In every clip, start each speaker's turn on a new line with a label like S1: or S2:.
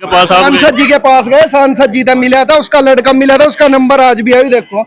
S1: पास
S2: सांसद जी के पास गए, सांसद जी से मिला था, उसका लड़का मिला था, उसका नंबर आज भी है, देखो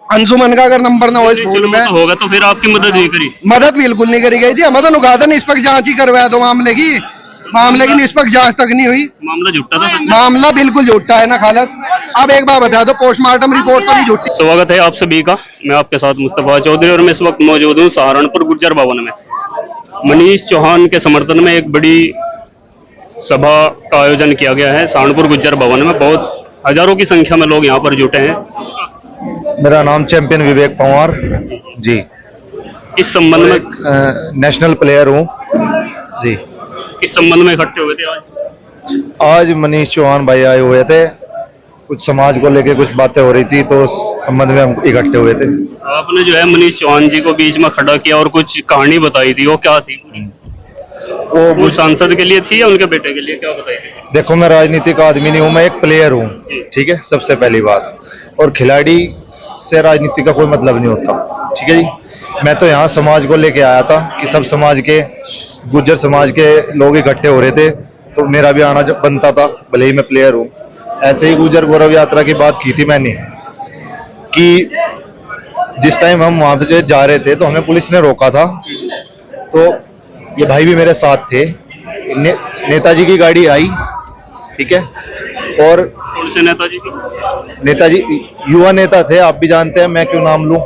S2: अंशुमन का अगर नंबर ना हो इस फोन में
S1: होगा तो फिर आपकी मदद नहीं करी?
S2: मदद बिल्कुल नहीं करी गई थी। हमें तो नुका था निष्पक्ष जांच ही करवाया तो मामले की निष्पक्ष जांच तक नहीं हुई।
S1: मामला झूठा था?
S2: मामला बिल्कुल झूठा है ना खालस। अब एक बात बता दो, पोस्टमार्टम रिपोर्ट तो नहीं झूठी।
S1: स्वागत है आप सभी का। मैं आपके साथ मुस्तफा चौधरी और मैं इस वक्त मौजूद हूँ सहारनपुर गुर्जर भवन में। मनीष चौहान के समर्थन में एक बड़ी सभा का आयोजन किया गया है सहारनपुर गुर्जर भवन में। बहुत हजारों की संख्या में लोग यहाँ पर जुटे हैं।
S3: मेरा नाम चैंपियन विवेक पंवार जी।
S1: इस संबंध में
S3: नेशनल प्लेयर हूँ जी।
S1: इस संबंध में इकट्ठे हुए थे
S3: आज मनीष चौहान भाई आए हुए थे, कुछ समाज को लेके कुछ बातें हो रही थी तो उस संबंध में हम इकट्ठे हुए थे।
S1: आपने जो है मनीष चौहान जी को बीच में खड़ा किया और कुछ कहानी बताई थी, वो क्या थी? वो सांसद के लिए थी या उनके बेटे के लिए, क्या बताई थी?
S3: देखो, मैं राजनीतिक आदमी नहीं हूँ, मैं एक प्लेयर हूँ, ठीक है, सबसे पहली बात। और खिलाड़ी से राजनीति का कोई मतलब नहीं होता, ठीक है जी। मैं तो यहाँ समाज को लेके आया था कि सब समाज के, गुर्जर समाज के लोग इकट्ठे हो रहे थे तो मेरा भी आना बनता था, भले ही मैं प्लेयर हूँ। ऐसे ही गुर्जर गौरव यात्रा की बात की थी मैंने कि जिस टाइम हम वहां पे जा रहे थे तो हमें पुलिस ने रोका था, तो ये भाई भी मेरे साथ थे। नेताजी की गाड़ी आई, ठीक है, और
S1: कौन से नेताजी की?
S3: नेताजी युवा नेता थे, आप भी जानते हैं, मैं क्यों नाम लूं,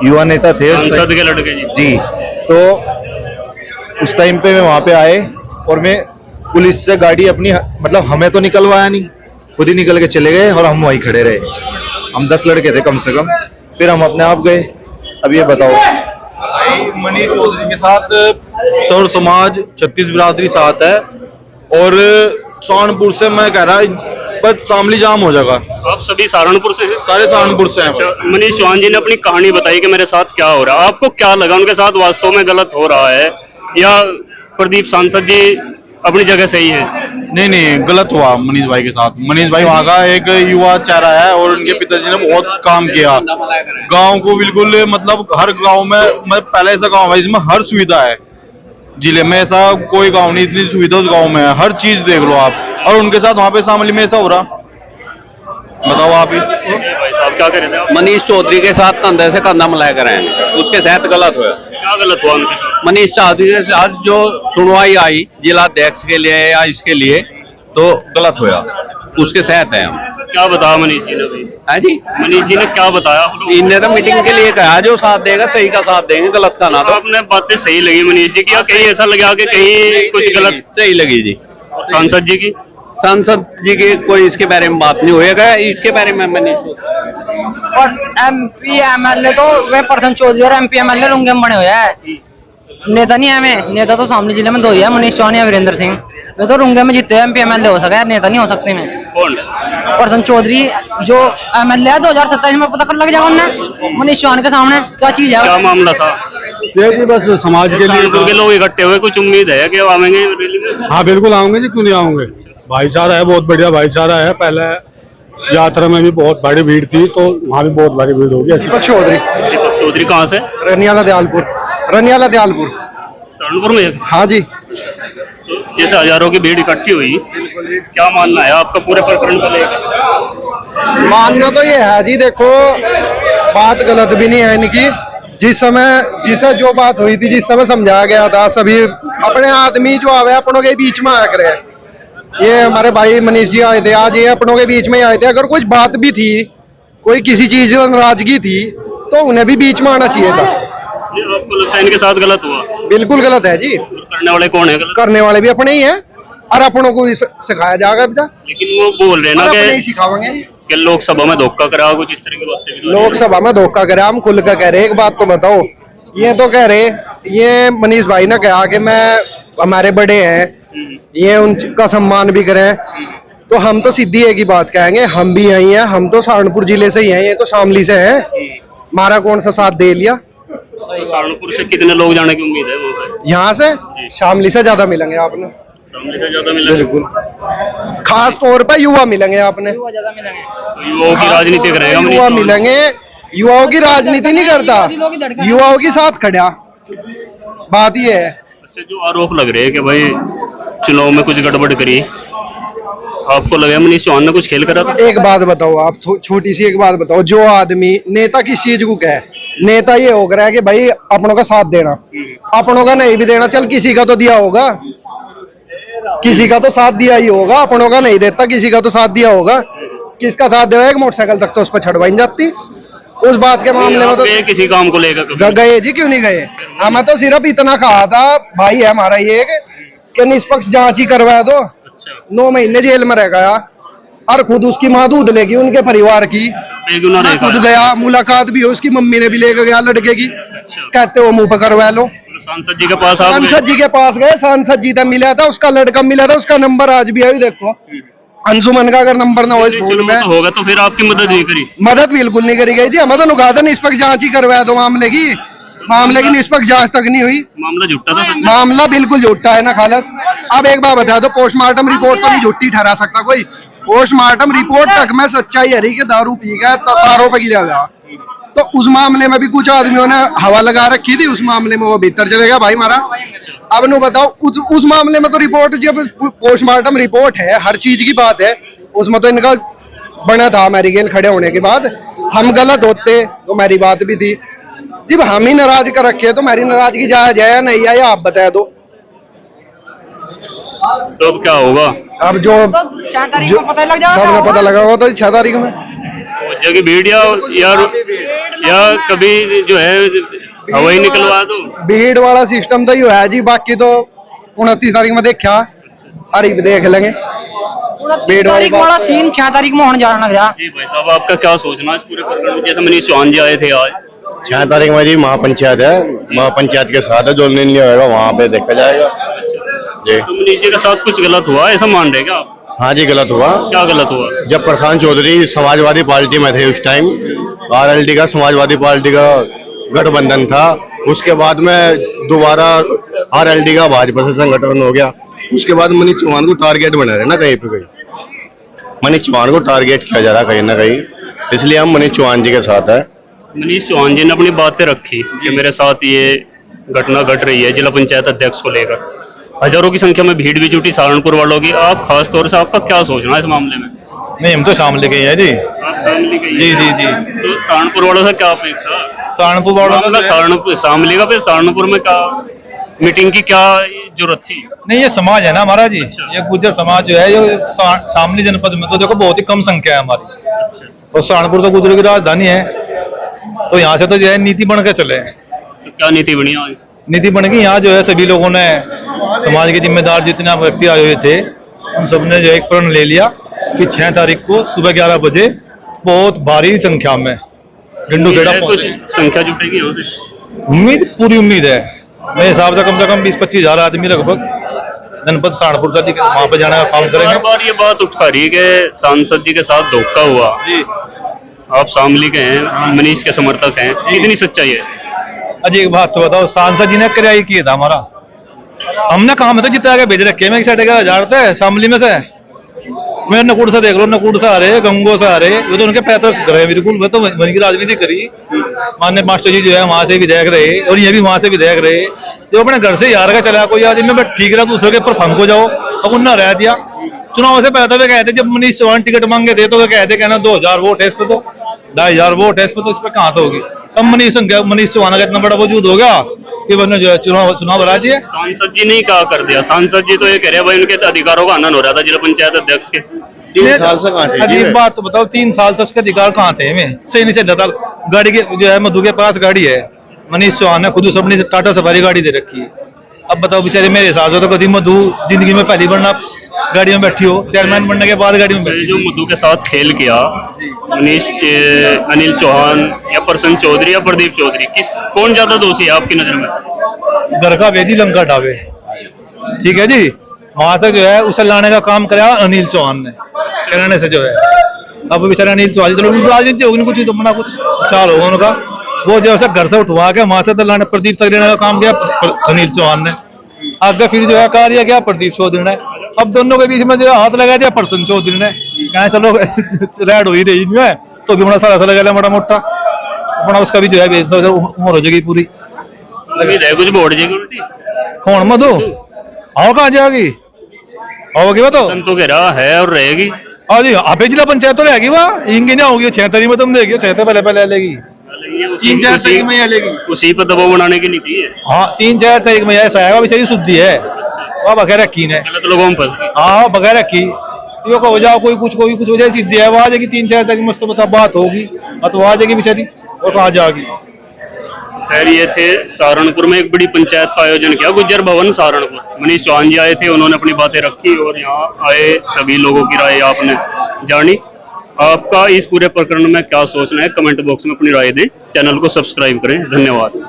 S3: युवा नेता थे
S1: सांसद के लड़के
S3: जी। तो उस टाइम पे मैं वहां पे आए और मैं पुलिस से गाड़ी अपनी, मतलब हमें तो निकलवाया नहीं, खुद ही निकल के चले गए और हम वहीं खड़े रहे। हम 10 लड़के थे कम से कम, फिर हम अपने आप गए। अब ये बताओ,
S4: मनीष चौधरी के साथ सर्व समाज 36 बिरादरी साथ है और सहारनपुर से मैं कह रहा बस शामली जाम हो जाएगा।
S1: आप सभी सहारनपुर से हैं?
S4: सारे सहारनपुर से हैं।
S1: अच्छा, मनीष चौहान जी ने अपनी कहानी बताई कि मेरे साथ क्या हो रहा है। आपको क्या लगा, उनके साथ वास्तव में गलत हो रहा है या प्रदीप सांसद जी अपनी जगह सही है?
S4: नहीं, गलत हुआ मनीष भाई के साथ। मनीष भाई वहाँ का एक युवा चेहरा है और उनके पिताजी ने बहुत काम किया गांव को, बिल्कुल मतलब हर गांव में पहले ऐसा गांव है जिसमें हर सुविधा है। जिले में ऐसा कोई गांव नहीं, इतनी सुविधा उस गांव में है, हर चीज देख लो आप। और उनके साथ वहाँ पे शामली में ऐसा हो रहा, बताओ आप ही।
S1: भाई साहब क्या करें आप?
S5: मनीष चौधरी के साथ कंधे से कंधा मिलाया करें, उसके साथ गलत हुआ।
S1: क्या गलत हुआ उनके साथ?
S5: मनीष चौधरी के साथ जो सुनवाई आई जिलाध्यक्ष के लिए या इसके लिए, तो गलत हुआ, उसके साथ है हम।
S1: क्या बताया मनीष जी ने भाई?
S5: है जी,
S1: मनीष जी ने क्या बताया?
S5: इनने तो मीटिंग के लिए कहा जो साथ देगा सही का साथ देंगे, गलत का ना। तो
S1: आपने बातें सही लगी मनीष जी की, कहीं ऐसा लगा कि कहीं कुछ गलत?
S5: सही लगी जी।
S1: सांसद जी की?
S5: सांसद जी की कोई इसके बारे में बात नहीं होएगा, इसके बारे में मनीष
S6: और MP MLA तो वे प्रसन्न चौधरी और MP MLA लुंगे में बने हुए हैं। नेता नहीं है, हमें नेता तो सामने जिले में 2 ही है, मनीष चौहान या वीरेंद्र सिंह। वे तो रुंगे में जीते MP MLA हो सका है, नेता नहीं हो सकते। मैं
S1: कौन?
S6: प्रसन्न चौधरी जो MLA है 2027 में, पता कर लग जाएगा उन्हें मनीष चौहान के सामने क्या चीज है।
S1: क्या मामला था?
S7: ये कि बस समाज के लिए
S1: के लोग इकट्ठे हुए, कुछ उम्मीद है कि आवेंगे रैली में?
S7: हाँ बिल्कुल आऊंगे जी, क्यों नहीं आऊंगे। भाईचारा है, बहुत बढ़िया भाईचारा है। पहले यात्रा में भी बहुत बड़ी भीड़ थी तो वहाँ भी बहुत बड़ी भीड़ होगी।
S2: दीपक चौधरी।
S1: दीपक चौधरी कहाँ से?
S2: रनियाला दयालपुर।
S1: सहारनपुर में?
S2: हाँ जी।
S1: तो जैसे हजारों की भीड़ इकट्ठी हुई, क्या मानना है आपका पूरे प्रकरण को लेकर?
S2: मानना तो ये है जी, देखो बात गलत भी नहीं है इनकी। जिस समय जिसे जो बात हुई थी, जिस समय समझाया गया था, सभी अपने आदमी जो आवे अपनों के बीच में आया करे। ये हमारे भाई मनीष जी आए थे आज, ये अपनों के बीच में आए थे। अगर कुछ बात भी थी, कोई किसी चीज की नाराजगी थी, तो उन्हें भी बीच में आना चाहिए था।
S1: आपको लगता है इनके साथ गलत हुआ?
S2: बिल्कुल गलत है जी।
S1: करने वाले कौन है?
S2: करने वाले भी अपने ही हैं और अपनों को सिखाया जाएगा बेटा।
S1: लेकिन वो बोल रहे हैं ना
S2: कि सिखाएंगे
S1: कि लोकसभा में धोखा करा, कुछ इस तरह की बातें।
S2: लोकसभा में धोखा करा, हम खुल कर कह रहे। एक बात तो बताओ, ये तो कह रहे, ये मनीष भाई ने कहा कि मैं हमारे बड़े हैं, ये उनका सम्मान भी करें, तो हम तो सीधी एक ही बात कहेंगे, हम भी यही हैं, हम तो सहारनपुर जिले से ही हैं, ये तो शामली से है। हमारा कौन सा साथ दे लिया?
S1: सहारनपुर से कितने लोग जाने की उम्मीद है?
S2: यहाँ से शामली से ज्यादा मिलेंगे आपने।
S1: शामली से ज्यादा मिलेंगे?
S2: बिल्कुल, खास तौर पर युवा मिलेंगे आपने।
S1: युवाओं की राजनीति करेगा?
S2: युवा मिलेंगे, युवाओं की राजनीति नहीं करता, युवाओं के साथ खड़ा, बात ये है।
S1: जो आरोप लग रहे हैं कि भाई चुनाव में कुछ गड़बड़ करी, आपको लगा मनीष चौहान ने कुछ खेल करा था?
S2: एक बात बताओ आप, छोटी सी एक बात बताओ, जो आदमी नेता किस चीज को कहे, नेता ये हो रहा है कि भाई अपनों का साथ देना, अपनों का नहीं भी देना, चल किसी का तो दिया होगा, किसी का तो साथ दिया ही होगा, अपनों का नहीं देता, किसी का तो साथ दिया होगा। किसका साथ देगा? एक मोटरसाइकिल तक तो उस पर छड़वाई जाती। उस बात के मामले में तो
S1: गए किसी काम को लेकर कभी?
S2: गए जी, क्यों नहीं गए? हमें तो सिर्फ इतना कहा था भाई है हमारा ये कि निष्पक्ष जांच ही करवा दो। 9 महीने जेल में रह गया और खुद उसकी माँ दूध लेगी उनके परिवार की, मैं खुद गया, मुलाकात भी हो, उसकी मम्मी ने भी लेकर गया लड़के की, कहते हो मुंह पर करवा लो।
S1: सांसद जी के पास आप गए?
S2: सांसद जी के पास गए, सांसद जी तक मिला था, उसका लड़का मिला था, उसका नंबर आज भी है, देखो अंशुमन का अगर नंबर ना हो इस फोन में
S1: होगा तो फिर आपकी मदद नहीं करी?
S2: मदद बिल्कुल नहीं करी गई थी। हमें तो नुका था निष्पक्ष जांच ही करवाया दो मामले की निष्पक्ष जांच तक नहीं हुई।
S1: मामला झूठा था?
S2: मामला बिल्कुल झूठा है ना खालस। अब एक बात बता दो, पोस्टमार्टम रिपोर्ट तो नहीं झूठी ठहरा सकता कोई, पोस्टमार्टम रिपोर्ट तक में सच्चाई हरी के दारू पी गया तारों पर गिरा गया, तो उस मामले में भी कुछ आदमियों ने हवा लगा रखी थी, उस मामले में वो भीतर चले गया भाई मारा। अब नु बताओ उस मामले में तो रिपोर्ट, जब पोस्टमार्टम रिपोर्ट है, हर चीज की बात है, उसमें तो इनका बना था मेडिकल खड़े होने के बाद। हम गलत होते तो मेरी बात भी थी, जब हम ही नाराज कर रखे तो मेरी नाराजगी जायज है या नहीं है, आप बता दो।
S1: तो अब क्या होगा?
S2: अब जो
S6: 4 तारीख को पता लग जाएगा,
S2: सबने पता लगा हुआ था 6 तारीख में
S1: जगह भीड़ या कभी जो है हवाई निकलवा दो।
S2: भीड़ वाला सिस्टम तो ही है जी, बाकी तो 29 तारीख में देखा अरे देख लेंगे।
S6: 29 तारीख वाला सीन 6 तारीख में होने जाना लग रहा।
S1: जी भाई साहब, आपका क्या सोचना है इस पूरे प्रकरण में? जैसे मनीष चौहान जी आए थे आज,
S8: 6 तारीख में जी महापंचायत है, महापंचायत के साथ है, जो निर्णय होगा वहाँ पे देखा जाएगा जी।
S1: तो मनीष जी के साथ कुछ गलत हुआ ऐसा मान रहे क्या आप?
S8: हाँ जी, गलत हुआ।
S1: क्या गलत हुआ?
S8: जब प्रशांत चौधरी समाजवादी पार्टी में थे उस टाइम, आरएलडी का समाजवादी पार्टी का गठबंधन था, उसके बाद में दोबारा आरएलडी का भाजपा से संगठन हो गया, उसके बाद मनीष चौहान को टारगेट बना रहे ना, कहीं पे कहीं मनीष चौहान को टारगेट किया जा रहा कहीं ना कहीं, इसलिए हम मनीष चौहान जी के साथ है।
S1: मनीष चौहान जी ने अपनी बातें रखी कि मेरे साथ ये घटना घट रही है जिला पंचायत अध्यक्ष को लेकर, हजारों की संख्या में भीड़ भी जुटी सहारनपुर वालों की। आप खास तौर से आपका क्या सोचना है इस मामले में?
S4: नहीं, हम तो शामिल के ही हैं जी।
S1: आप शामिली के ही
S4: जी
S1: हैं?
S4: जी जी।
S1: तो सहारनपुर वालों से क्या अपेक्षा?
S4: सहारनपुर वालों का
S1: सहारनपुर शामिली का, फिर सहारनपुर में क्या मीटिंग की क्या जरूरत थी?
S4: नहीं, ये समाज है ना हमारा जी, ये गुर्जर समाज जो है, ये शामली जनपद में तो देखो बहुत ही कम संख्या है हमारी, और सहारनपुर तो गुर्जरों की राजधानी है, तो यहाँ से तो जो है नीति बन के चले।
S1: तो क्या नीति बनी आज?
S4: नीति बन गई, यहाँ जो है सभी लोगों ने, समाज के जिम्मेदार जितने व्यक्ति आए हुए थे, उन सबने जो एक प्रण ले लिया कि 6 तारीख को सुबह 11 बजे बहुत भारी संख्या में डंडू खेड़ा
S1: कुछ संख्या जुटेगी यहाँ से?
S4: उम्मीद, पूरी उम्मीद है मेरे हिसाब से कम 20-25 हजार आदमी लगभग जनपद सहारनपुर से वहाँ पे जाने का काम करेंगे।
S1: बार बार ये बात उठ रही है कि सांसद जी के साथ धोखा हुआ जी। आप शामली के हैं, मनीष के समर्थक हैं, कितनी सच्चाई है?
S4: अजी एक बात तो बताओ, सांसद जी ने किराया किया था हमारा, हमने कहा तो जितना आगे भेज रखे, मैं 11,000 थे शामली में से, मैं नकुड़ से देख लो, नकुड़ से आ रहे, गंगो से आ रहे, वो तो उनके पैतृक घर है बिल्कुल। मैं तो वहीं की राजनीति करी, माननीय मास्टर जी जो है वहां से भी देख रहे, और ये भी वहां से भी देख रहे, जो अपने घर से यार का चला कोई आदमी में ठीक रहा, दूसरे के ऊपर फंक हो जाओ, अब उन्ना रह दिया। चुनाव से पहले तो वे कहते, जब मनीष चौहान टिकट मांगे थे तो वे कहते कहना 2,000 वोट है इस पे, तो 2,500 वोट है इस पे, तो इस पे कहाँ से होगी? अब मनीष चौहान का इतना बड़ा वजूद हो गया कि बने जो है चुनाव हरा दिए।
S1: सांसद जी ने क्या कर दिया? सांसद जी तो ये कह रहे हैं भाई उनके अधिकारों का हनन हो रहा था जिला पंचायत अध्यक्ष के।
S8: 3 साल से कहाँ थे?
S4: अजीब बात तो बताओ, 3 साल से उसके अधिकार कहाँ थे? हमें सही नहीं चल रहा था। गाड़ी के जो है मधु के पास गाड़ी है, मनीष चौहान ने खुद अपनी टाटा सफारी गाड़ी दे रखी है। अब बताओ बेचारे, मेरे हिसाब से तो कभी मधु जिंदगी में पहली बार ना गाड़ी में बैठी हो, चेयरमैन बनने के बाद गाड़ी में बैठी।
S1: जो मधु के साथ खेल किया मनीष, अनिल चौहान या प्रसन्न चौधरी या प्रदीप चौधरी, कौन ज्यादा दोषी है आपकी नजर में?
S4: घर का बेजी लंका ढाबे, ठीक है जी, वहां से जो है उसे लाने का काम कराया अनिल चौहान ने, कहने से जो है। अब बेचारे अनिल चौहान, चलो राजनीति होगी, कुछ तो बना कुछ चाल होगा उनका, वो जो है घर से उठवा के वहां से लाने प्रदीप तक लेने का काम किया अनिल चौहान ने, आगे फिर जो है कार्य किया प्रदीप चौधरी ने। अब दोनों के बीच में जो हाथ लगा दिया प्रसन्न चौधरी ने, कहा चलो रेड हो ही रही है तो भी बड़ा सारा सा लगा मोटा मोटा अपना, उसका भी जो है उम्र हो जाएगी पूरी।
S1: कुछ बोर्ड जाएगी उल्टी।
S4: कौन मधु? आओ कहाँ जाएगी?
S9: होगी वो तो
S1: संतों के राह है और रहेगी।
S9: और जी अबे जिला पंचायत तो रहेगी वहाँ, इंगे नहीं होगी 6 तारीख में तुम देखिए, 6 पहले पहले लेगी,
S1: ये
S9: 3-4 तारीख में ये लेगी।
S1: उसी पर दबाव बनाने की नीति है।
S9: हाँ 3-4 तारीख में ऐसा आएगा, बेचारी शुद्धि है वह बगैर रखी है।
S1: गलत लोगों में फंस गई।
S9: हाँ बगैर रखी यो को हो जाओ कोई कुछ हो जाए सिद्धि है, वो आ जाएगी 3-4 तारीख में, तो बता बात होगी और तो आ जाएगी बेचारी और कहाँ जाएगी।
S1: खैर ये थे सहारनपुर में एक बड़ी पंचायत का आयोजन किया, गुज्जर भवन सहारनपुर। मनीष चौहान जी आए थे, उन्होंने अपनी बातें रखी और यहाँ आए सभी लोगों की राय आपने जानी। आपका इस पूरे प्रकरण में क्या सोचना है, कमेंट बॉक्स में अपनी राय दें। चैनल को सब्सक्राइब करें। धन्यवाद।